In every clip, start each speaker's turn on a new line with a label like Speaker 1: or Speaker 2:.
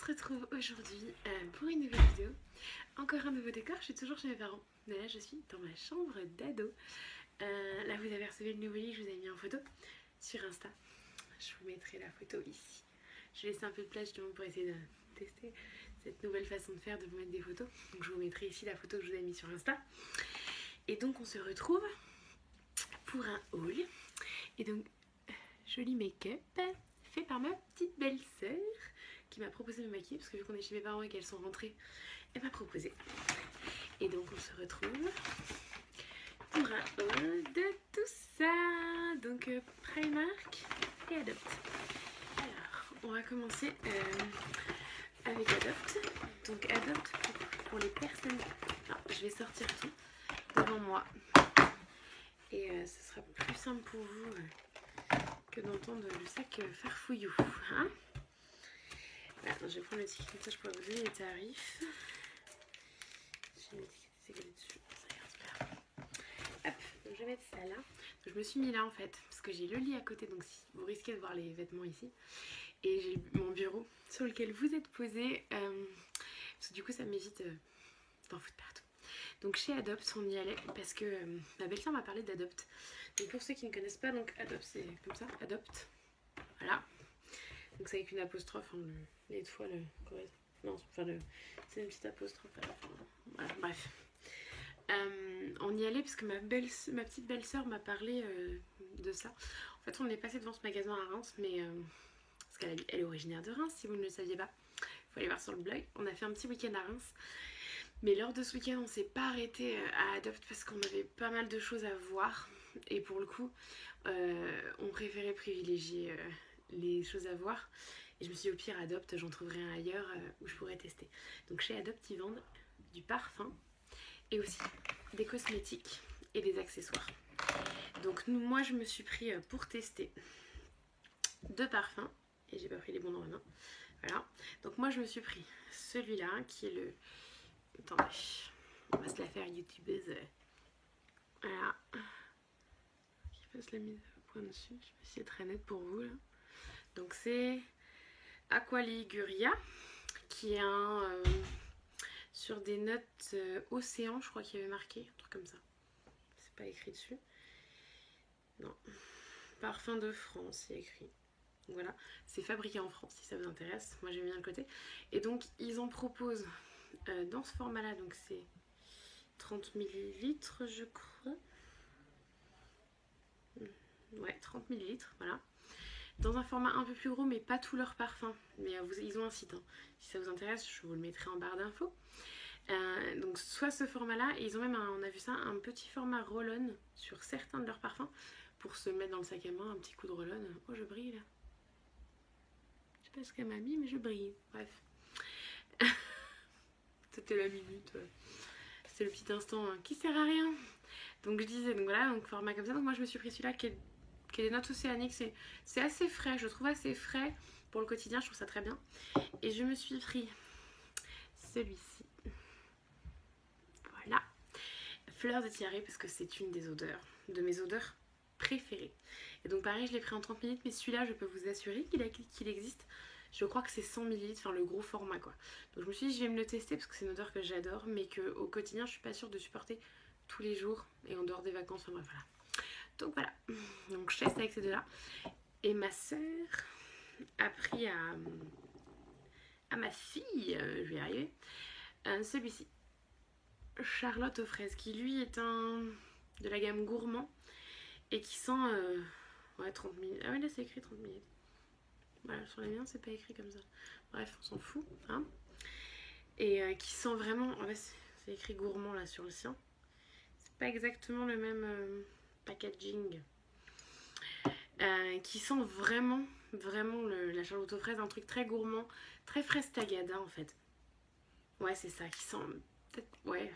Speaker 1: retrouve aujourd'hui pour une nouvelle vidéo. Encore un nouveau décor, je suis toujours chez mes parents. Mais là je suis dans ma chambre d'ado. Là vous avez recevé le nouveau lit que je vous ai mis en photo sur Insta. Je vous mettrai la photo ici. Je vais laisser un peu de place justement pour essayer de tester cette nouvelle façon de faire, de vous mettre des photos. Donc je vous mettrai ici la photo que je vous ai mis sur Insta. Et donc on se retrouve pour un haul. Et donc joli make-up fait par ma petite belle-sœur qui m'a proposé de me maquiller parce que vu qu'on est chez mes parents et qu'elles sont rentrées, elle m'a proposé. Et donc on se retrouve pour un haul de tout ça. Donc Primark et Adopt. Alors on va commencer avec Adopt. Donc Adopt pour les personnes... Alors, je vais sortir tout devant moi et ce sera plus simple pour vous que d'entendre le sac farfouillou. Hein? Voilà, je vais prendre le ticket comme ça, je pourrais vous donner les tarifs. J'ai une étiquette collée dessus, ça ira super. Hop, donc je vais mettre ça là. Donc, je me suis mis là en fait, parce que j'ai le lit à côté, donc si vous risquez de voir les vêtements ici. Et j'ai mon bureau sur lequel vous êtes posé, parce que du coup ça m'évite d'en foutre partout. Donc chez Adopt, on y allait parce que ma belle-sœur m'a parlé d'Adopt. Donc pour ceux qui ne connaissent pas, donc Adopt c'est comme ça, Adopt. Voilà. Donc c'est avec une apostrophe, hein, l'étoile, non, enfin c'est une petite apostrophe à la fin. Voilà, bref. On y allait parce que ma petite belle-sœur m'a parlé de ça. En fait, on est passé devant ce magasin à Reims, mais parce qu'elle est originaire de Reims, si vous ne le saviez pas. Il faut aller voir sur le blog. On a fait un petit week-end à Reims. Mais lors de ce week-end, on ne s'est pas arrêté à Adopt parce qu'on avait pas mal de choses à voir. Et pour le coup, on préférait privilégier les choses à voir. Et je me suis dit, au pire, Adopt, j'en trouverai un ailleurs où je pourrais tester. Donc chez Adopt, ils vendent du parfum et aussi des cosmétiques et des accessoires. Donc moi, je me suis pris pour tester 2 parfums. Et j'ai pas pris les bons dans la main. Voilà. Donc moi, je me suis pris celui-là qui est le... Attendez, on va se la faire youtubeuse. Voilà. Qui fasse la mise au point dessus. Je vais essayer de très net pour vous là. Donc c'est Aqualiguria qui est un sur des notes océan, je crois qu'il y avait marqué, un truc comme ça. C'est pas écrit dessus. Non. Parfum de France, il y a écrit. Voilà, c'est fabriqué en France si ça vous intéresse. Moi j'aime bien le côté. Et donc ils en proposent dans ce format là, donc c'est 30 ml je crois. Ouais, 30 ml, voilà. Dans un format un peu plus gros, mais pas tous leurs parfums. Mais ils ont un site, hein. Si ça vous intéresse, je vous le mettrai en barre d'infos. Donc soit ce format là, et ils ont même, on a vu ça, un petit format roll-on sur certains de leurs parfums pour se mettre dans le sac à main, un petit coup de roll-on. Oh, je brille là. Je sais pas ce qu'elle m'a mis, mais je brille. Bref. C'était la minute. C'était le petit instant qui sert à rien. Donc je disais, donc voilà, donc format comme ça. Donc moi je me suis pris celui-là qui est des notes océaniques. C'est assez frais, je trouve assez frais pour le quotidien, je trouve ça très bien. Et je me suis pris celui-ci. Voilà. Fleur de tiare parce que c'est une des odeurs, de mes odeurs préférées. Et donc pareil, je l'ai pris en 30 ml, mais celui-là, je peux vous assurer qu'il existe. Je crois que c'est 100 ml, enfin le gros format quoi. Donc je me suis dit, je vais me le tester parce que c'est une odeur que j'adore, mais qu'au quotidien, je suis pas sûre de supporter tous les jours et en dehors des vacances, enfin bref, voilà. Donc voilà, donc je teste avec ces deux-là. Et ma soeur a pris à ma fille, je vais y arriver, celui-ci. Charlotte aux fraises, qui lui est de la gamme gourmand et qui sent ouais, 30 minutes. Ah ouais, là c'est écrit 30 minutes. Voilà, sur les miens c'est pas écrit comme ça. Bref, on s'en fout. Hein. Et qui sent vraiment. En fait, c'est écrit gourmand là sur le sien. C'est pas exactement le même packaging. Qui sent vraiment la Charlotte aux fraises, un truc très gourmand, très fraise tagada en fait. Ouais, c'est ça, qui sent peut-être. Ouais.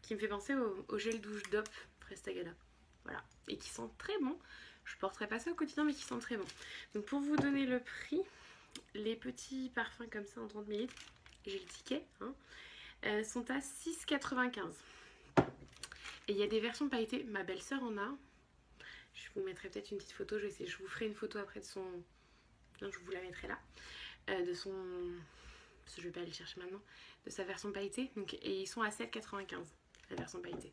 Speaker 1: Qui me fait penser au gel douche DOP fraise tagada. Voilà. Et qui sent très bon. Je porterai pas ça au quotidien, mais qui sent très bon. Donc pour vous donner le prix, les petits parfums comme ça en 30 ml, j'ai le ticket, hein, sont à 6,95. Et il y a des versions pailletées. Ma belle-sœur en a. Je vous mettrai peut-être une petite photo. Je vous ferai une photo après de son... Non, je vous la mettrai là. De son parce que je vais pas aller le chercher maintenant, de sa version pailletée. Donc, et ils sont à 7,95 la version pailletée.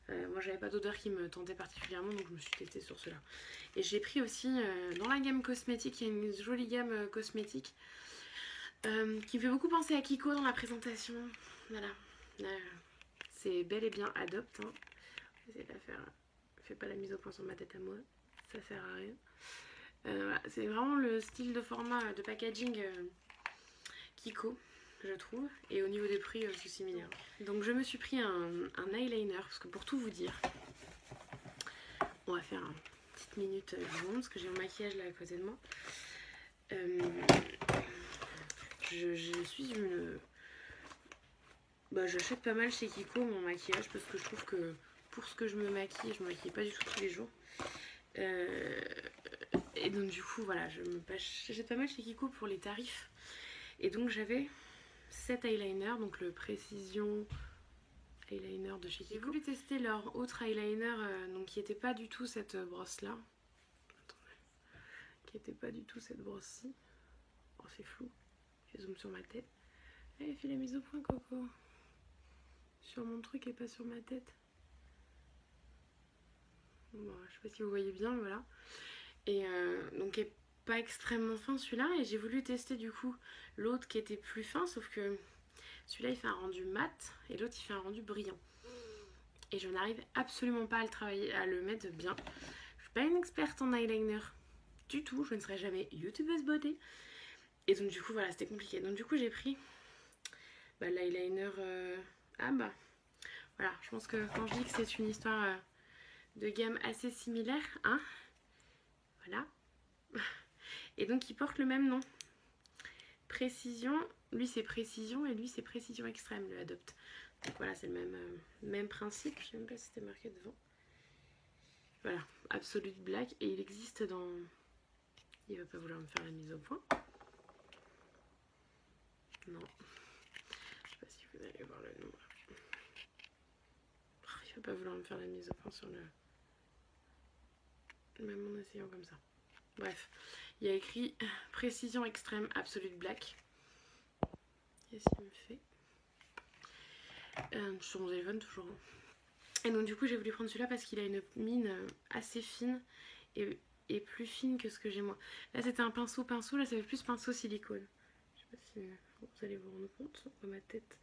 Speaker 1: Moi j'avais pas d'odeur qui me tentait particulièrement, donc je me suis testée sur cela. Et j'ai pris aussi dans la gamme cosmétique, il y a une jolie gamme cosmétique qui me fait beaucoup penser à Kiko dans la présentation. Voilà. C'est bel et bien Adopt. Hein. J'essaie de la faire. Fais pas la mise au point sur ma tête à moi. Ça sert à rien. Voilà. C'est vraiment le style de format de packaging Kiko, je trouve. Et au niveau des prix, c'est similaire. Donc je me suis pris un eyeliner. Parce que pour tout vous dire, on va faire une petite minute blonde. Parce que j'ai mon maquillage là à côté de moi. Je suis une... j'achète pas mal chez Kiko mon maquillage parce que je trouve que pour ce que je me maquille pas du tout tous les jours. Et donc du coup voilà, j'achète pas mal chez Kiko pour les tarifs. Et donc j'avais cet eyeliner, donc le Précision eyeliner de chez Kiko. J'ai voulu tester leur autre eyeliner, donc qui était pas du tout cette brosse là. Attendez. Qui était pas du tout cette brosse-ci. Oh c'est flou. Je zoome sur ma tête. Allez, fais la mise au point Coco. Sur mon truc et pas sur ma tête. Bon, je sais pas si vous voyez bien, voilà. Et donc, il est pas extrêmement fin celui-là. Et j'ai voulu tester du coup l'autre qui était plus fin, sauf que celui-là il fait un rendu mat et l'autre il fait un rendu brillant. Et je n'arrive absolument pas à le travailler, à le mettre bien. Je suis pas une experte en eyeliner du tout. Je ne serai jamais youtubeuse beauté. Et donc, du coup, voilà, c'était compliqué. Donc, du coup, j'ai pris l'eyeliner. Voilà, je pense que quand je dis que c'est une histoire de gamme assez similaire, hein, voilà. Et donc il porte le même nom. Précision, lui c'est Précision et lui c'est Précision Extrême, le Adopt. Donc voilà, c'est le même principe, je sais même pas si c'était marqué devant. Voilà, Absolute Black, et il existe dans... Il va pas vouloir me faire la mise au point. Non. Je sais pas si vous allez voir le nom. Il va pas vouloir me faire la mise au point sur le... Même en essayant comme ça. Bref, il y a écrit Précision Extrême Absolute Black. Qu'est-ce qu'il me fait sur mon téléphone toujours. Et donc du coup j'ai voulu prendre celui-là parce qu'il a une mine assez fine et plus fine que ce que j'ai moi. Là c'était un pinceau, là ça fait plus pinceau silicone. Je sais pas si vous allez vous rendre compte dans ma tête.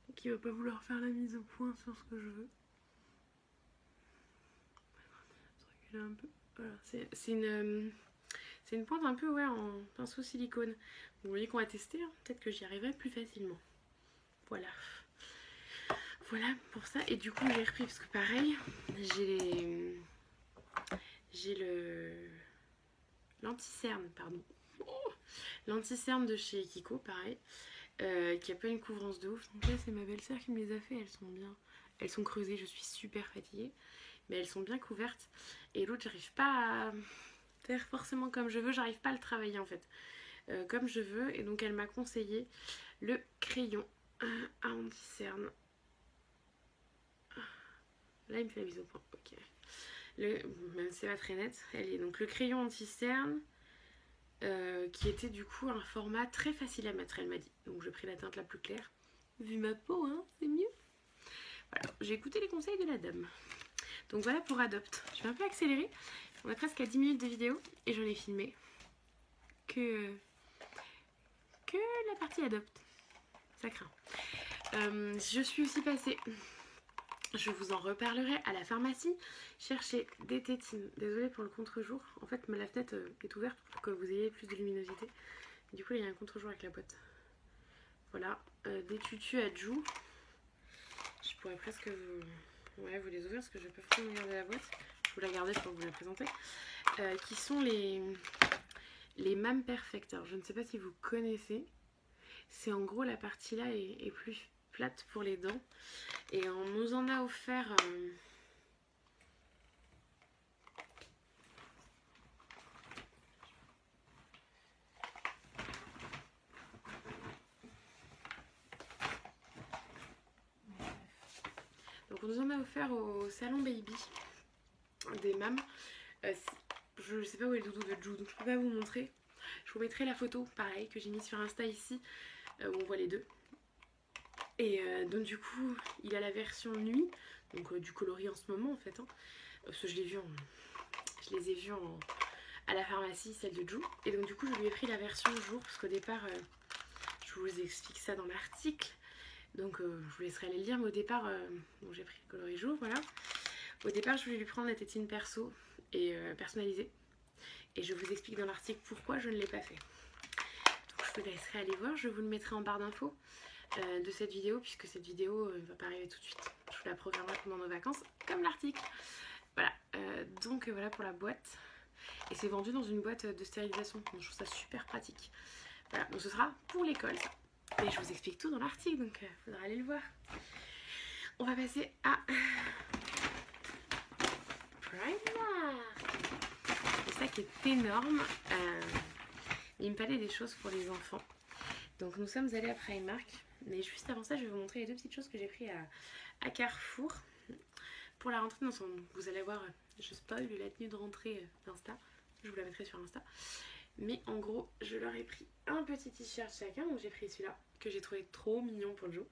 Speaker 1: Donc il va pas vouloir faire la mise au point sur ce que je veux. Je vais reculer un peu. Voilà, c'est une pointe un peu en pinceau silicone. Donc, vous voyez qu'on va tester, hein. Peut-être que j'y arriverai plus facilement. Voilà. Voilà pour ça. Et du coup j'ai repris parce que pareil, j'ai l'anti-cerne, pardon. L'anti-cerne de chez Kiko, pareil. Qui a pas une couvrance de ouf. Donc là c'est ma belle-sœur qui me les a fait, elles sont bien. Elles sont creusées, je suis super fatiguée. Mais elles sont bien couvertes. Et l'autre j'arrive pas à faire forcément comme je veux, j'arrive pas à le travailler en fait. Comme je veux. Et donc elle m'a conseillé le crayon à anti-cerne. Là il me fait la mise au point, ok. Même si c'est pas très net, elle est donc le crayon anti-cerne qui était du coup un format très facile à mettre, elle m'a dit. Donc j'ai pris la teinte la plus claire. Vu ma peau, hein, c'est mieux. Voilà, j'ai écouté les conseils de la dame. Donc voilà pour Adopt. Je vais un peu accélérer. On est presque à 10 minutes de vidéo et j'en ai filmé que la partie Adopt. Ça craint. Je suis aussi passée, je vous en reparlerai, à la pharmacie chercher des tétines. Désolée pour le contre-jour. En fait, la fenêtre est ouverte pour que vous ayez plus de luminosité. Du coup, il y a un contre-jour avec la boîte. Voilà, des tutus à Jou. Je pourrais presque vous les ouvrir parce que je vais pas forcément garder la boîte. Je vous la garder pour vous la présenter. Qui sont les Mam Perfect. Alors, je ne sais pas si vous connaissez. C'est en gros la partie là est plus plate pour les dents. Et on nous en a offert... Donc on nous en a offert au salon Baby des Mam. Je sais pas où est le doudou de Jou, donc je peux pas vous montrer. Je vous mettrai la photo, pareil, que j'ai mis sur Insta ici. où on voit les deux. Et donc du coup, il a la version nuit, donc du coloris en ce moment en fait. Hein, parce que je les ai vus à la pharmacie, celle de Jou. Et donc du coup, je lui ai pris la version jour, parce qu'au départ, je vous explique ça dans l'article. Donc je vous laisserai aller le lire, mais au départ, bon, j'ai pris le coloris jour, voilà. Au départ, je voulais lui prendre la tétine perso et personnalisée. Et je vous explique dans l'article pourquoi je ne l'ai pas fait. Donc je vous laisserai aller voir, je vous le mettrai en barre d'infos de cette vidéo, puisque cette vidéo ne va pas arriver tout de suite. Je vous la programmerai pendant nos vacances, comme l'article. Voilà, donc voilà pour la boîte. Et c'est vendu dans une boîte de stérilisation, donc je trouve ça super pratique. Voilà, donc ce sera pour l'école ça. Et je vous explique tout dans l'article, donc il faudra aller le voir. On va passer à Primark. Le sac est énorme. Il me fallait des choses pour les enfants. Donc nous sommes allés à Primark. Mais juste avant ça, je vais vous montrer les deux petites choses que j'ai prises à Carrefour. Pour la rentrée, vous allez voir, je spoil la tenue de rentrée d'Insta. Je vous la mettrai sur Insta. Mais en gros, je leur ai pris un petit t-shirt chacun. Donc j'ai pris celui-là, que j'ai trouvé trop mignon pour le jour.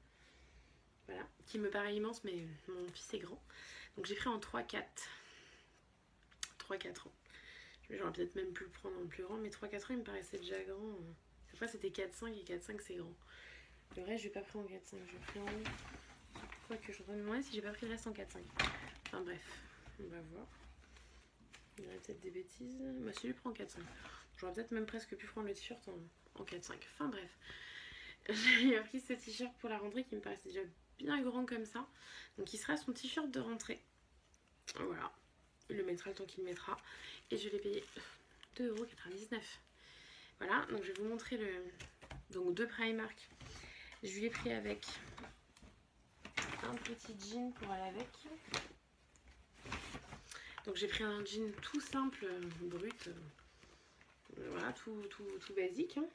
Speaker 1: Voilà, qui me paraît immense, mais mon fils est grand. Donc j'ai pris en 3-4. 3-4 ans. J'aurais peut-être même pu le prendre en plus grand, mais 3-4 ans, il me paraissait déjà grand. Après, c'était 4-5 et 4-5, c'est grand. Le reste, je n'ai pas pris en 4-5. J'ai pris en... Quoique, je voudrais me demander si j'ai pas pris le reste en 4-5. Enfin bref, on va voir. Il y aurait peut-être des bêtises. Bah, celui prend 4-5. J'aurais peut-être même presque pu prendre le t-shirt en 4-5. Enfin bref. J'ai pris ce t-shirt pour la rentrée qui me paraissait déjà bien grand comme ça. Donc il sera son t-shirt de rentrée. Voilà. Il le mettra le temps qu'il le mettra. Et je l'ai payé 2,99 €. Voilà, donc je vais vous montrer le... Donc de Primark. Je lui ai pris avec un petit jean pour aller avec. Donc j'ai pris un jean tout simple, brut. Voilà, tout basique. Hein.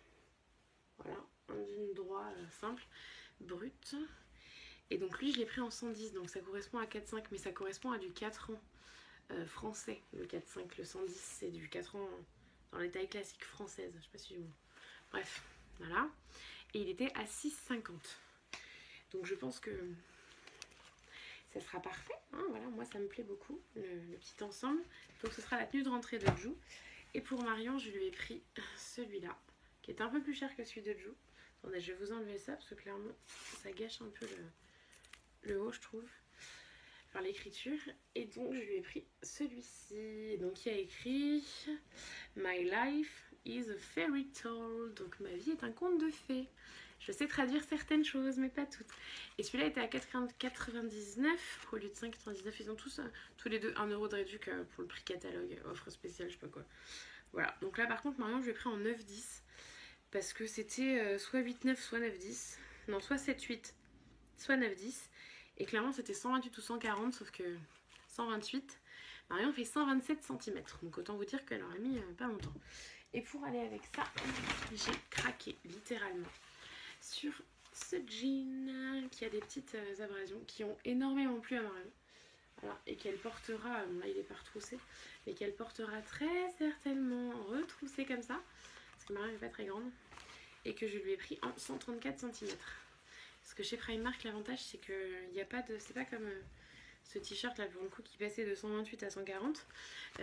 Speaker 1: Voilà, un jean droit, simple, brut. Et donc lui, je l'ai pris en 110, donc ça correspond à 4,5, mais ça correspond à du 4 ans français. Le 4,5, le 110, c'est du 4 ans dans les tailles classiques françaises. Je sais pas si je... Bref, voilà. Et il était à 6,50. Donc je pense que ça sera parfait. Hein, voilà, moi ça me plaît beaucoup, le petit ensemble. Donc ce sera la tenue de rentrée de Jou. Et pour Marion, je lui ai pris celui-là, qui est un peu plus cher que celui de Jou. Attendez, je vais vous enlever ça, parce que clairement, ça gâche un peu le haut, je trouve. Enfin, l'écriture. Et donc, je lui ai pris celui-ci. Donc, il y a écrit « My life is a fairy tale ». Donc, ma vie est un conte de fées. Je sais traduire certaines choses, mais pas toutes. Et celui-là était à 4,99 au lieu de 5,99. Ils ont tous les deux 1 € de réduc pour le prix catalogue, offre spéciale, je sais pas quoi. Voilà. Donc là, par contre, Marion, je l'ai pris en 9,10. Parce que c'était soit 8,9, soit 9,10. Non, soit 7,8, soit 9,10. Et clairement, c'était 128 ou 140, sauf que 128. Marion fait 127 cm. Donc autant vous dire qu'elle aurait mis pas longtemps. Et pour aller avec ça, j'ai craqué, littéralement, sur ce jean qui a des petites abrasions qui ont énormément plu à Marion. Voilà, et qu'elle portera, là il est pas retroussé, mais qu'elle portera très certainement retroussé comme ça. Parce que Marion n'est pas très grande. Et que je lui ai pris en 134 cm. Parce que chez Primark, l'avantage c'est qu'il n'y a pas de... C'est pas comme ce t-shirt là pour le coup qui passait de 128 à 140.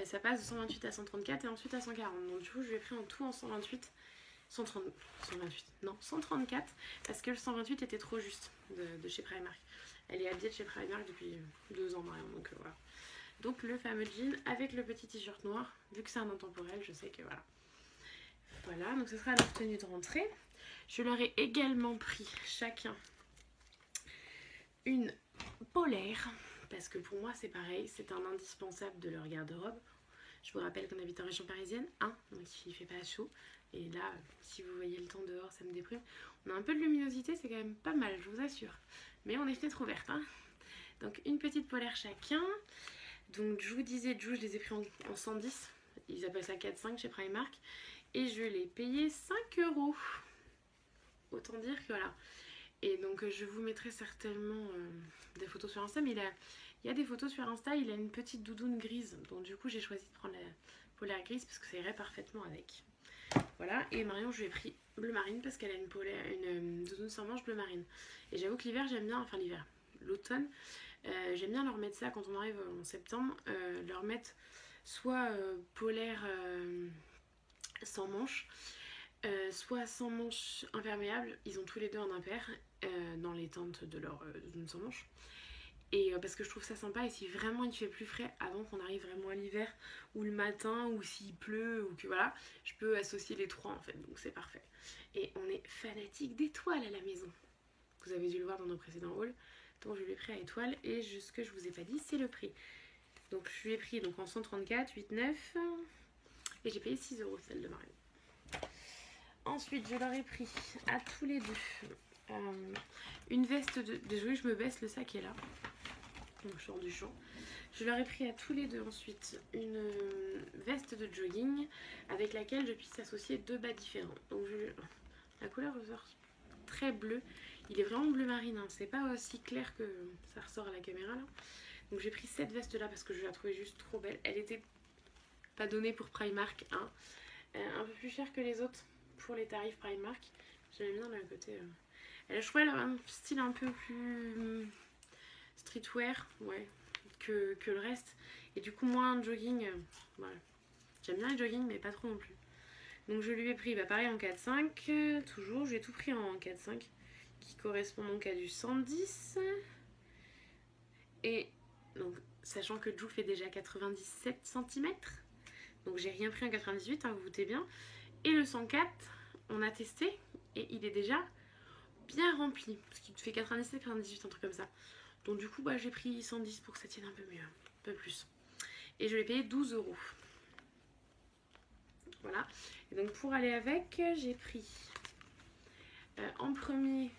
Speaker 1: Ça passe de 128 à 134 et ensuite à 140. Donc du coup je lui ai pris en tout en 128. 134 parce que le 128 était trop juste de chez Primark. Elle est habillée de chez Primark depuis 2 ans Marion. Donc voilà. Donc le fameux jean avec le petit t-shirt noir. Vu que c'est un intemporel, je sais que voilà. Voilà, donc ce sera leur tenue de rentrée. Je leur ai également pris chacun une polaire. Parce que pour moi c'est pareil, c'est un indispensable de leur garde-robe. Je vous rappelle qu'on habite en région parisienne, hein, donc il fait pas chaud. Et là, si vous voyez le temps dehors, ça me déprime. On a un peu de luminosité, c'est quand même pas mal, je vous assure. Mais on est fenêtre ouverte, hein. Donc une petite polaire chacun. Donc je vous disais, je les ai pris en 110. Ils appellent ça 4,5 chez Primark. Et je l'ai payé 5 €. Autant dire que voilà. Et donc je vous mettrai certainement des photos sur Insta. Mais il y a des photos sur Insta. Il a une petite doudoune grise. Donc du coup j'ai choisi de prendre la polaire grise parce que ça irait parfaitement avec. Voilà, et Marion, je lui ai pris bleu marine parce qu'elle a une doudoune sans manches bleu marine. Et j'avoue que l'hiver, j'aime bien, enfin l'hiver, l'automne, j'aime bien leur mettre ça quand on arrive en septembre, leur mettre soit polaire sans manches, soit sans manches imperméables. Ils ont tous les deux en impair dans les teintes de leur doudoune sans manches. Et parce que je trouve ça sympa, et si vraiment il fait plus frais avant qu'on arrive vraiment à l'hiver, ou le matin, ou s'il pleut, ou que voilà, je peux associer les trois en fait, donc c'est parfait. Et on est fanatique d'étoiles à la maison. Vous avez dû le voir dans nos précédents hauls. Donc je lui ai pris à étoiles, et ce que je vous ai pas dit, c'est le prix. Donc je lui ai pris donc en 134, 8,9, et j'ai payé 6 € celle de Marion. Ensuite, je leur ai pris à tous les deux une veste de jouer, je me baisse, le sac est là. Donc je sors du champ. Je leur ai pris à tous les deux ensuite une veste de jogging avec laquelle je puisse associer deux bas différents. Donc la couleur ressort très bleu. Il est vraiment bleu marine, hein. C'est pas aussi clair que ça ressort à la caméra là. Donc j'ai pris cette veste là parce que je la trouvais juste trop belle. Elle était pas donnée pour Primark, hein. Un peu plus chère que les autres pour les tarifs Primark. J'aime bien d'un côté. Je trouvais un style un peu plus streetwear, ouais, que le reste. Et du coup, moins jogging. Voilà. J'aime bien les jogging, mais pas trop non plus. Donc je lui ai pris, pareil en 4,5. Toujours, j'ai tout pris en 4,5. Qui correspond donc à du 110. Et donc, sachant que Jou fait déjà 97 cm. Donc j'ai rien pris en 98, hein, vous vous doutez bien. Et le 104, on a testé. Et il est déjà bien rempli. Parce qu'il fait 97, 98, un truc comme ça. Donc du coup, j'ai pris 110 pour que ça tienne un peu mieux, un peu plus. Et je l'ai payé 12 €. Voilà. Et donc pour aller avec, j'ai pris en premier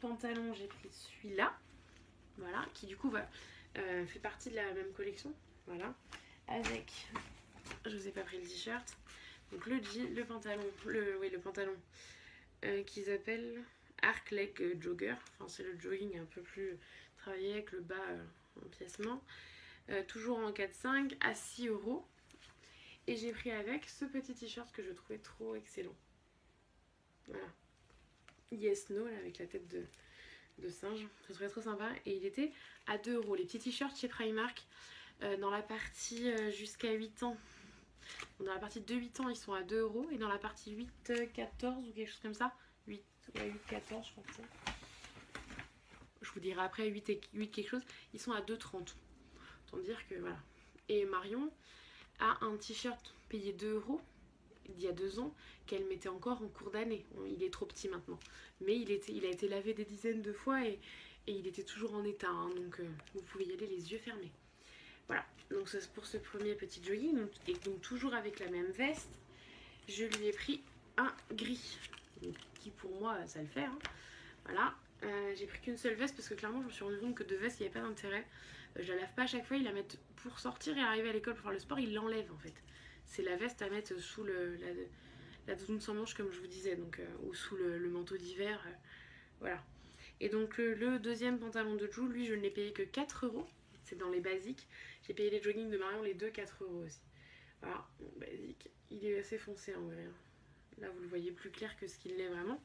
Speaker 1: pantalon, j'ai pris celui-là. Voilà, qui du coup fait partie de la même collection. Voilà. Avec, je vous ai pas pris le t-shirt. Donc le pantalon, le pantalon qu'ils appellent Arc Leg Jogger. Enfin, c'est le jogging un peu plus travaillé avec le bas en piècement. Toujours en 4,5 à 6 €. Et j'ai pris avec ce petit t-shirt que je trouvais trop excellent. Voilà. Yes No, là, avec la tête de singe. Je trouvais trop sympa. Et il était à 2 €. Les petits t-shirts chez Primark, dans la partie jusqu'à 8 ans. Dans la partie de 8 ans, ils sont à 2 €. Et dans la partie 8-14 ou quelque chose comme ça, 8-14, je crois que c'est. Je vous dirai après 8 quelque chose, ils sont à 2,30. Autant dire que voilà. Et Marion a un t-shirt payé 2 € il y a 2 ans qu'elle mettait encore en cours d'année. Il est trop petit maintenant. Mais il a été lavé des dizaines de fois et il était toujours en état. Hein, donc vous pouvez y aller les yeux fermés. Voilà. Donc c'est pour ce premier petit jogging. Et donc toujours avec la même veste, je lui ai pris un gris. Donc, qui pour moi, ça le fait. Hein. Voilà. J'ai pris qu'une seule veste parce que clairement je me suis rendu compte que deux vestes il n'y avait pas d'intérêt. Je la lave pas à chaque fois, ils la mettent pour sortir et arriver à l'école pour faire le sport, ils l'enlèvent en fait. C'est la veste à mettre sous la doudoune sans manche comme je vous disais, donc, ou sous le manteau d'hiver. Voilà. Et donc le deuxième pantalon de Jou, lui je ne l'ai payé que 4 €. C'est dans les basiques. J'ai payé les joggings de Marion les deux 4 € aussi. Voilà, bon, basique. Il est assez foncé en vrai. Là vous le voyez plus clair que ce qu'il l'est vraiment.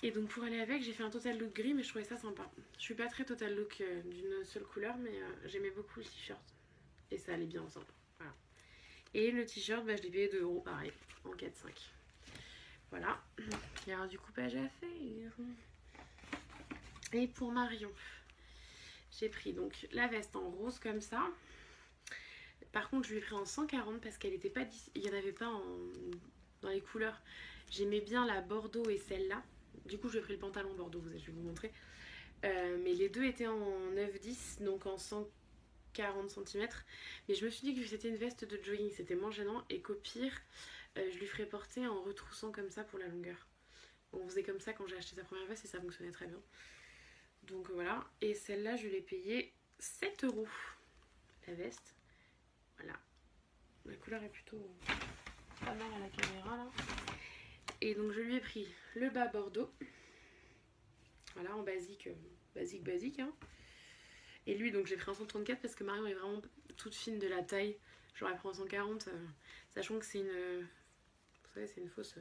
Speaker 1: Et donc pour aller avec, j'ai fait un total look gris, mais je trouvais ça sympa. Je suis pas très total look d'une seule couleur, mais j'aimais beaucoup le t-shirt. Et ça allait bien ensemble. Voilà. Et le t-shirt, je l'ai payé 2 € pareil, en 4,5. Voilà. Il y aura du coupage à faire. Et pour Marion, j'ai pris donc la veste en rose comme ça. Par contre, je lui ai pris en 140 parce qu'elle était pas... Il n'y en avait pas dans les couleurs. J'aimais bien la bordeaux et celle-là. Du coup, j'ai pris le pantalon bordeaux, je vais vous montrer. Mais les deux étaient en 9-10, donc en 140 cm. Mais je me suis dit que c'était une veste de jogging, c'était moins gênant. Et qu'au pire, je lui ferais porter en retroussant comme ça pour la longueur. On faisait comme ça quand j'ai acheté sa première veste et ça fonctionnait très bien. Donc voilà. Et celle-là, je l'ai payée 7 €. La veste. Voilà. La couleur est plutôt pas mal à la caméra là. Et donc je lui ai pris le bas bordeaux. Voilà, en basique, basique. Hein. Et lui, donc j'ai pris en 134 parce que Marion est vraiment toute fine de la taille. J'aurais pris en 140, sachant que c'est Vous savez, c'est une fausse...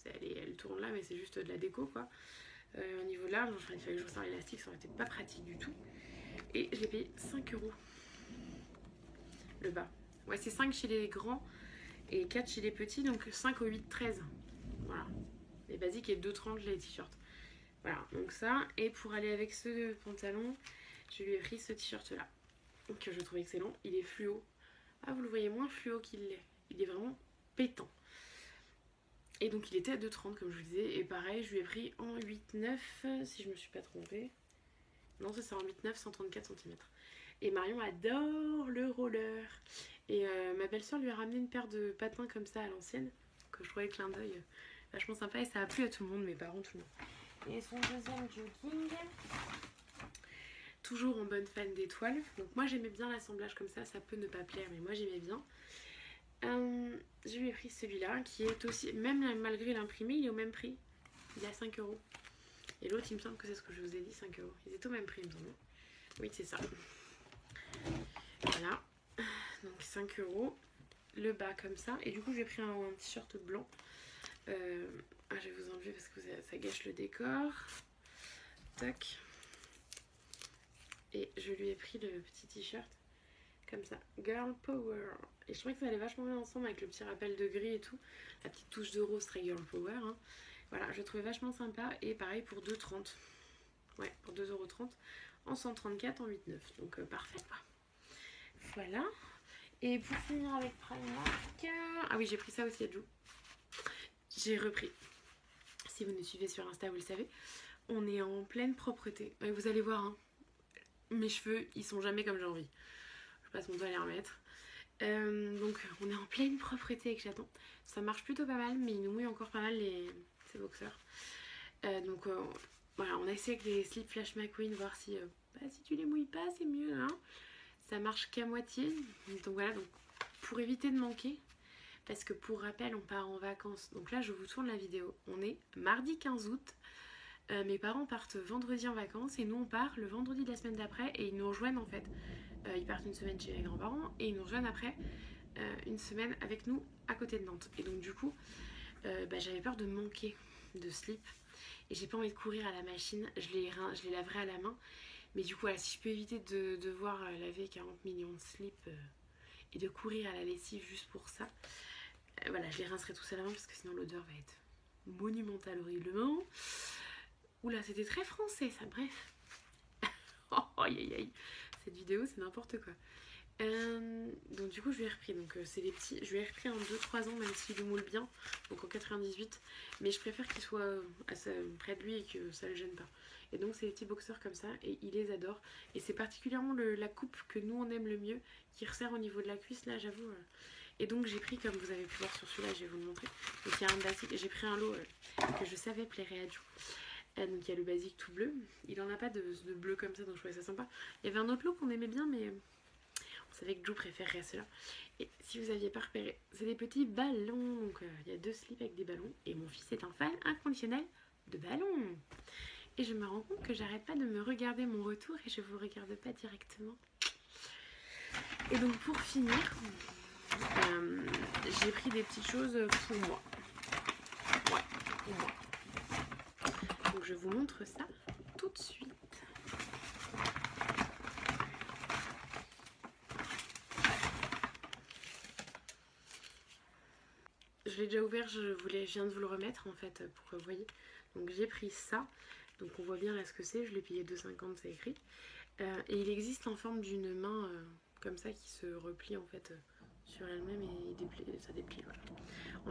Speaker 1: Elle tourne là, mais c'est juste de la déco, quoi. Au niveau de l'arme, il fallait que je resserre l'élastique, ça aurait été pas pratique du tout. Et je l'ai payé 5 €. Le bas. Ouais, c'est 5 chez les grands et 4 chez les petits, donc 5 au 8, 13. Voilà. Les basiques et 2,30 les t-shirts. Voilà, donc ça. Et pour aller avec ce pantalon, je lui ai pris ce t-shirt là, que je trouve excellent. Il est fluo. Ah, vous le voyez moins fluo qu'il l'est. Il est vraiment pétant. Et donc il était à 2,30 comme je vous disais. Et pareil, je lui ai pris en 8,9 si je me suis pas trompée. Non, c'est ça, en 8,9, 134 cm. Et Marion adore le roller. Et ma belle-sœur lui a ramené une paire de patins comme ça à l'ancienne, que je trouvais le clin d'œil vachement sympa. Et ça a plu à tout le monde, mes parents, tout le monde. Et son deuxième jogging, toujours en bonne fan d'étoiles. Donc moi j'aimais bien l'assemblage comme ça peut ne pas plaire, mais moi j'aimais bien. Je lui ai pris celui-là qui est aussi, même malgré l'imprimé, il est au même prix. Il est à 5 €. Et l'autre, il me semble que c'est ce que je vous ai dit, 5 €. Ils étaient au même prix, il me semble. Oui, c'est ça. Voilà. Donc 5 €. Le bas comme ça. Et du coup, j'ai pris un t-shirt blanc. Je vais vous enlever parce que ça gâche le décor. Tac. Et je lui ai pris le petit t-shirt comme ça. Girl Power. Et je trouvais que ça allait vachement bien ensemble avec le petit rappel de gris et tout. La petite touche de rose très Girl Power. Hein. Voilà, je le trouvais vachement sympa. Et pareil pour 2,30. Ouais, pour 2,30 € en 134 en 8,9. Donc parfait quoi. Voilà. Et pour finir avec Primark, ah oui, j'ai pris ça aussi à Jou. J'ai repris. Si vous nous suivez sur Insta, vous le savez. On est en pleine propreté. Et vous allez voir, hein, mes cheveux, ils sont jamais comme j'ai envie. Je passe mon doigt à les remettre. Donc on est en pleine propreté avec Chaton. Ça marche plutôt pas mal, mais il nous mouille encore pas mal ces boxeurs. Voilà, on a essayé avec les slips Flash McQueen, voir si tu les mouilles pas, c'est mieux. Hein. Ça marche qu'à moitié. Donc voilà, donc pour éviter de manquer, parce que pour rappel, on part en vacances. Donc là, je vous tourne la vidéo. On est mardi 15 août. Mes parents partent vendredi en vacances et nous on part le vendredi de la semaine d'après et ils nous rejoignent en fait. Ils partent une semaine chez les grands-parents et ils nous rejoignent après une semaine avec nous à côté de Nantes. Et donc du coup, j'avais peur de manquer de slip et j'ai pas envie de courir à la machine. Je les laverai à la main. Mais du coup, voilà, si je peux éviter de devoir laver 40 millions de slips et de courir à la lessive juste pour ça, voilà, je les rincerai tous à la main parce que sinon l'odeur va être monumentale horriblement. Oula, c'était très français ça, bref. Oh, aïe aïe aïe. Cette vidéo, c'est n'importe quoi. Donc du coup, je lui ai repris. Donc c'est les petits. Je lui ai repris en 2-3 ans, même s'il le moule bien. Donc en 98. Mais je préfère qu'il soit assez près de lui et que ça le gêne pas. Et donc c'est les petits boxeurs comme ça. Et il les adore. Et c'est particulièrement la coupe que nous on aime le mieux, qui resserre au niveau de la cuisse là, j'avoue. Et donc j'ai pris, comme vous avez pu voir sur celui-là, je vais vous le montrer. Donc il y a un basique. J'ai pris un lot que je savais plairait à Jou. Donc il y a le basique tout bleu. Il en a pas de bleu comme ça, donc je trouvais ça sympa. Il y avait un autre lot qu'on aimait bien, mais on savait que Jou préférerait cela. Et si vous aviez pas repéré, c'est des petits ballons. Donc il y a 2 slips avec des ballons. Et mon fils est un fan inconditionnel de ballons. Et je me rends compte que j'arrête pas de me regarder mon retour et je vous regarde pas directement. Et donc pour finir, j'ai pris des petites choses pour moi. Ouais, pour moi. Donc je vous montre ça tout de suite. Je l'ai déjà ouvert, je viens de vous le remettre en fait pour que vous voyez. Donc j'ai pris ça. Donc on voit bien là ce que c'est. Je l'ai payé 2,50, c'est écrit. Et il existe en forme d'une main comme ça qui se replie en fait sur elle-même et ça déplie, voilà.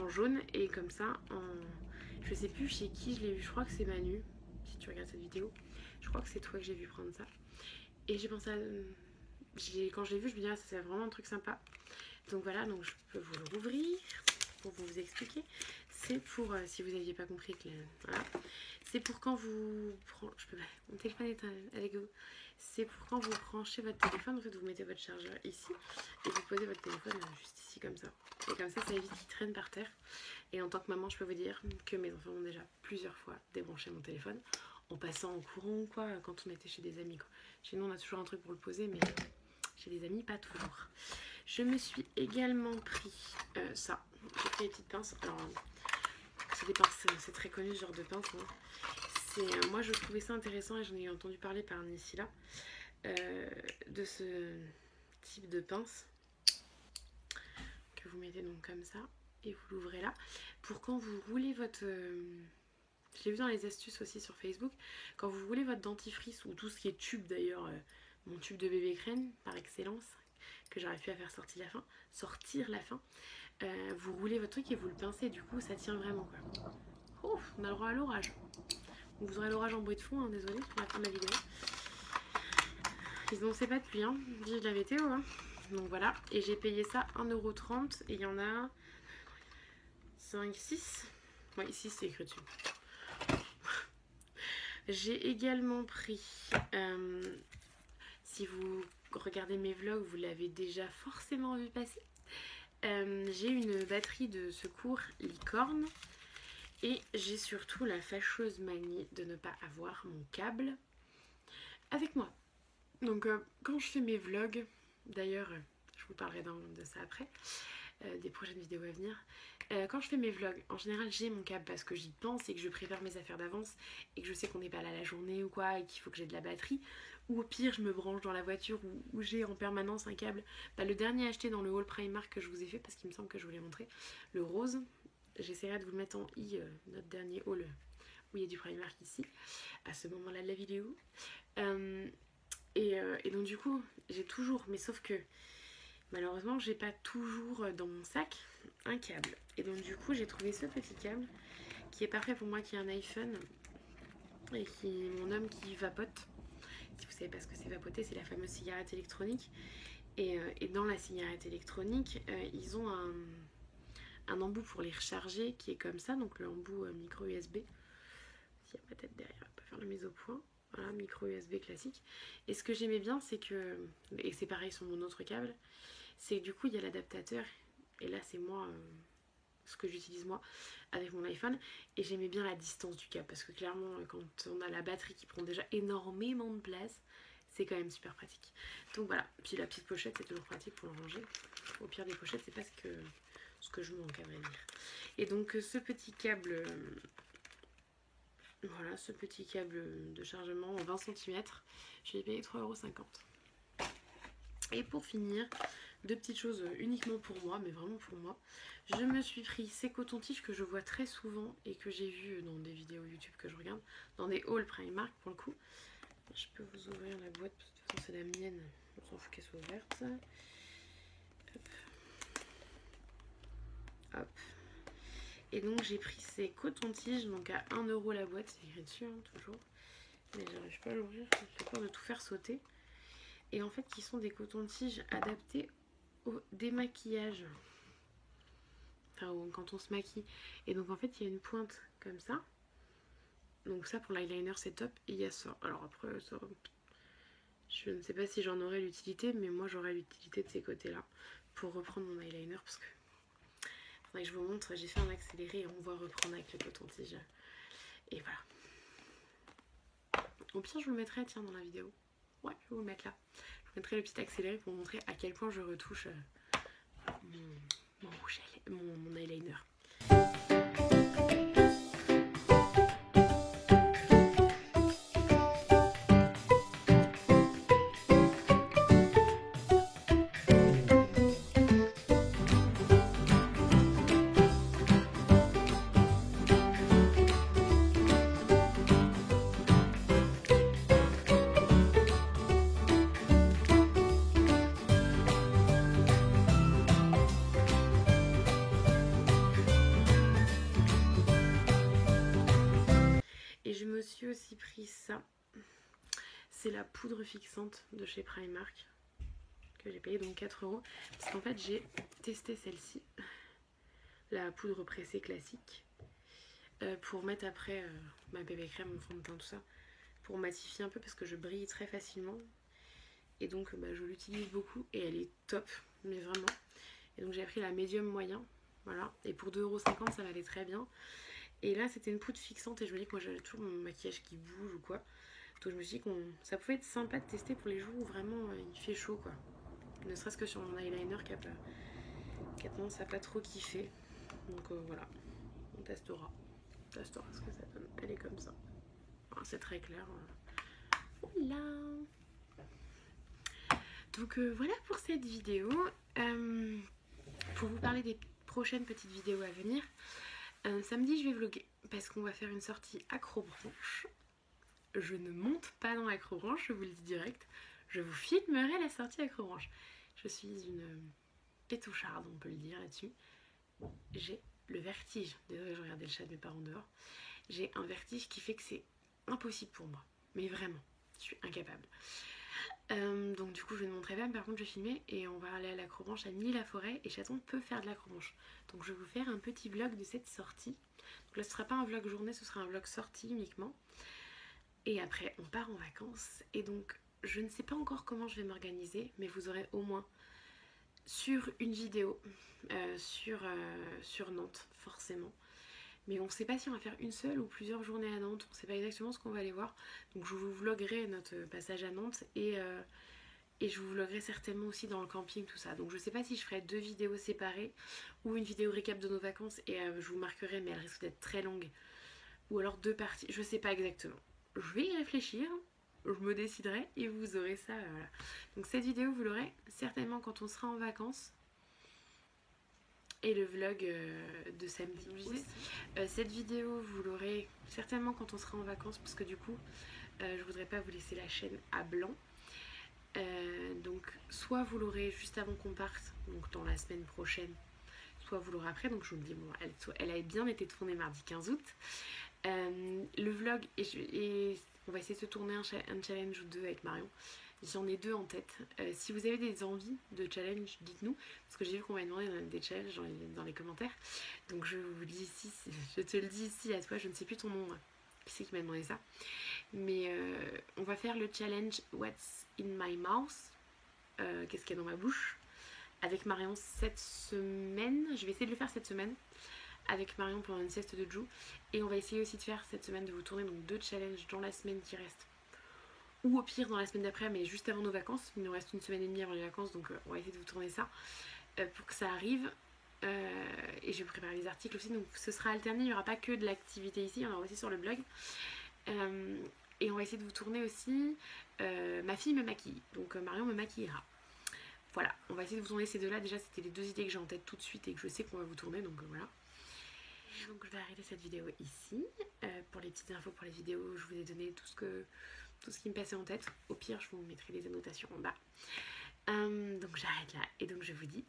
Speaker 1: En jaune et comme ça je sais plus chez qui je l'ai vu, je crois que c'est Manu, si tu regardes cette vidéo, je crois que c'est toi que j'ai vu prendre ça. Et j'ai pensé à... quand je l'ai vu, je me disais, ah, ça c'est vraiment un truc sympa. Donc voilà, donc je peux vous le rouvrir pour vous expliquer. C'est pour, si vous n'aviez pas compris, que voilà. C'est pour quand vous... Mon téléphone est avec vous. C'est pour quand vous branchez votre téléphone, en fait, vous mettez votre chargeur ici et vous posez votre téléphone juste ici comme ça. Et comme ça évite qu'il traîne par terre. Et en tant que maman, je peux vous dire que mes enfants ont déjà plusieurs fois débranché mon téléphone en passant en courant, quoi, quand on était chez des amis, quoi. Chez nous, on a toujours un truc pour le poser, mais J'ai des amis, pas toujours. Je me suis également pris ça. J'ai pris les petites pinces. Alors, c'est des pinces, c'est très connu ce genre de pinces. Hein. Moi, je trouvais ça intéressant et j'en ai entendu parler par Nissila de ce type de pince que vous mettez donc comme ça et vous l'ouvrez là pour quand vous roulez votre... je l'ai vu dans les astuces aussi sur Facebook. Quand vous roulez votre dentifrice ou tout ce qui est tube d'ailleurs, mon tube de bébé crème par excellence, que j'aurais pu faire sortir la fin, vous roulez votre truc et vous le pincez, du coup ça tient vraiment quoi. Oh, on a le droit à l'orage. Vous aurez l'orage en bruit de fond, hein, désolé pour la fin de la vidéo. Ils n'ont pas de pluie, hein. Vive la météo, hein. Donc voilà, et j'ai payé ça 1,30 € et il y en a 5, 6. Ouais, 6 c'est écrit dessus. J'ai également pris, si vous regardez mes vlogs, vous l'avez déjà forcément vu passer. J'ai une batterie de secours licorne et j'ai surtout la fâcheuse manie de ne pas avoir mon câble avec moi. Donc quand je fais mes vlogs, d'ailleurs je vous parlerai de ça après, des prochaines vidéos à venir. Quand je fais mes vlogs, en général j'ai mon câble parce que j'y pense et que je prépare mes affaires d'avance et que je sais qu'on n'est pas là la journée ou quoi et qu'il faut que j'ai de la batterie. Ou au pire je me branche dans la voiture où j'ai en permanence un câble. Le dernier acheté dans le haul Primark que je vous ai fait, parce qu'il me semble que je vous l'ai montré, le rose. J'essaierai de vous le mettre en i, notre dernier haul où il y a du Primark ici, à ce moment-là de la vidéo. Et donc du coup j'ai toujours, mais sauf que malheureusement j'ai pas toujours dans mon sac un câble. Et donc du coup j'ai trouvé ce petit câble qui est parfait pour moi, qui est un iPhone et qui est mon homme qui vapote. Si vous savez pas ce que c'est vapoter, c'est la fameuse cigarette électronique. Et dans la cigarette électronique, ils ont un embout pour les recharger qui est comme ça, donc le embout micro USB. S'il y a ma tête derrière, on va pas faire la mise au point. Voilà, micro USB classique. Et ce que j'aimais bien, c'est que, et c'est pareil sur mon autre câble, c'est que du coup il y a l'adaptateur. Et là c'est moi, ce que j'utilise moi avec mon iPhone. Et j'aimais bien la distance du câble parce que clairement quand on a la batterie qui prend déjà énormément de place, c'est quand même super pratique. Donc voilà, puis la petite pochette c'est toujours pratique pour le ranger. Au pire des pochettes c'est pas ce que je manque à vrai dire. Et donc ce petit câble, voilà, ce petit câble de chargement en 20 cm, je l'ai payé 3,50 €. Et pour finir, deux petites choses uniquement pour moi, mais vraiment pour moi. Je me suis pris ces cotons-tiges que je vois très souvent et que j'ai vu dans des vidéos YouTube que je regarde, dans des hauls Primark pour le coup. Je peux vous ouvrir la boîte, parce que de toute façon c'est la mienne, on s'en fout qu'elle soit ouverte. Hop. Hop. Et donc j'ai pris ces cotons-tiges, donc à 1 € la boîte, c'est écrit dessus hein, toujours. Mais j'arrive pas à l'ouvrir, j'ai peur de tout faire sauter. Et en fait qui sont des cotons-tiges adaptés au démaquillage. Enfin quand on se maquille. Et donc en fait il y a une pointe comme ça. Donc ça pour l'eyeliner c'est top. Et il y a ça. Alors après ça, je ne sais pas si j'en aurai l'utilité, mais moi j'aurai l'utilité de ces côtés là pour reprendre mon eyeliner parce que faudrait que je vous montre, j'ai fait un accéléré et on voit reprendre avec le coton-tige. Et voilà. Au pire je vous le mettrai tiens dans la vidéo. Ouais je vais vous le mettre là. Je vous mettrai le petit accéléré pour vous montrer à quel point je retouche mon eyeliner. Et je me suis aussi pris ça. C'est la poudre fixante de chez Primark que j'ai payé donc 4 €. Parce qu'en fait j'ai testé celle-ci, la poudre pressée classique, pour mettre après ma bébé crème, mon fond de teint, tout ça, pour matifier un peu parce que je brille très facilement. Et donc je l'utilise beaucoup et elle est top, mais vraiment. Et donc j'ai pris la médium moyen, voilà. Et pour 2,50 € ça m'allait très bien. Et là c'était une poudre fixante et je me dis que moi j'avais toujours mon maquillage qui bouge ou quoi. Donc je me suis dit que ça pouvait être sympa de tester pour les jours où vraiment il fait chaud quoi. Ne serait-ce que sur mon eyeliner qui a tendance à pas trop kiffer. Donc voilà, on testera. On testera ce que ça donne. Elle est comme ça. Enfin, c'est très clair. Voilà. Donc voilà pour cette vidéo. Pour vous parler des prochaines petites vidéos à venir, samedi je vais vlogger parce qu'on va faire une sortie accrobranche. Je ne monte pas dans l'accrobranche, je vous le dis direct. Je vous filmerai la sortie accrobranche. Je suis une pétoucharde, on peut le dire là-dessus. J'ai le vertige. Désolée, je regardais le chat de mes parents dehors. J'ai un vertige qui fait que c'est impossible pour moi. Mais vraiment, je suis incapable. Donc du coup je vais te montrer même, par contre je vais filmer et on va aller à l'accrobranche à Nîmes-la-Forêt et Chaton peut faire de l'accrobranche. Donc je vais vous faire un petit vlog de cette sortie. Donc là ce sera pas un vlog journée, ce sera un vlog sortie uniquement. Et après on part en vacances et donc je ne sais pas encore comment je vais m'organiser, mais vous aurez au moins sur une vidéo sur Nantes forcément. Mais on ne sait pas si on va faire une seule ou plusieurs journées à Nantes. On ne sait pas exactement ce qu'on va aller voir. Donc je vous vloggerai notre passage à Nantes et je vous vloggerai certainement aussi dans le camping, tout ça. Donc je ne sais pas si je ferai 2 vidéos séparées ou une vidéo récap de nos vacances et je vous marquerai, mais elle risque d'être très longue. Ou alors 2 parties, je ne sais pas exactement. Je vais y réfléchir, je me déciderai et vous aurez ça. Voilà. Donc cette vidéo, vous l'aurez certainement quand on sera en vacances. Et le vlog de samedi aussi. Cette vidéo, vous l'aurez certainement quand on sera en vacances, parce que du coup, je voudrais pas vous laisser la chaîne à blanc. Donc, soit vous l'aurez juste avant qu'on parte, donc dans la semaine prochaine, soit vous l'aurez après. Donc, je vous le dis, bon, elle a bien été tournée mardi 15 août. Le vlog, et on va essayer de se tourner un challenge ou 2 avec Marion. J'en ai 2 en tête. Si vous avez des envies de challenge, dites-nous. Parce que j'ai vu qu'on m'a demandé des challenges dans les commentaires. Donc je vous le dis ici, je te le dis ici à toi, je ne sais plus ton nom. Qui c'est qui m'a demandé ça? Mais on va faire le challenge What's in my mouth? Qu'est-ce qu'il y a dans ma bouche? Avec Marion cette semaine. Je vais essayer de le faire cette semaine. Avec Marion pendant une sieste de Jou. Et on va essayer aussi de faire cette semaine, de vous tourner donc 2 challenges dans la semaine qui reste. Ou au pire dans la semaine d'après, mais juste avant nos vacances. Il nous reste une semaine et demie avant les vacances, donc on va essayer de vous tourner ça pour que ça arrive. Et je vais préparer les articles aussi, donc ce sera alterné. Il n'y aura pas que de l'activité ici, il y en aura aussi sur le blog. Et on va essayer de vous tourner aussi ma fille me maquille, donc Marion me maquillera. Voilà, on va essayer de vous tourner ces 2-là. Déjà, c'était les 2 idées que j'ai en tête tout de suite et que je sais qu'on va vous tourner, donc voilà. Donc je vais arrêter cette vidéo ici. Pour les petites infos, pour les vidéos, je vous ai donné tout ce qui me passait en tête. Au pire, je vous mettrai les annotations en bas. Donc j'arrête là. Et donc je vous dis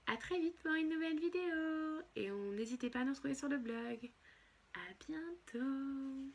Speaker 1: à très vite pour une nouvelle vidéo. Et n'hésitez pas à nous retrouver sur le blog. À bientôt.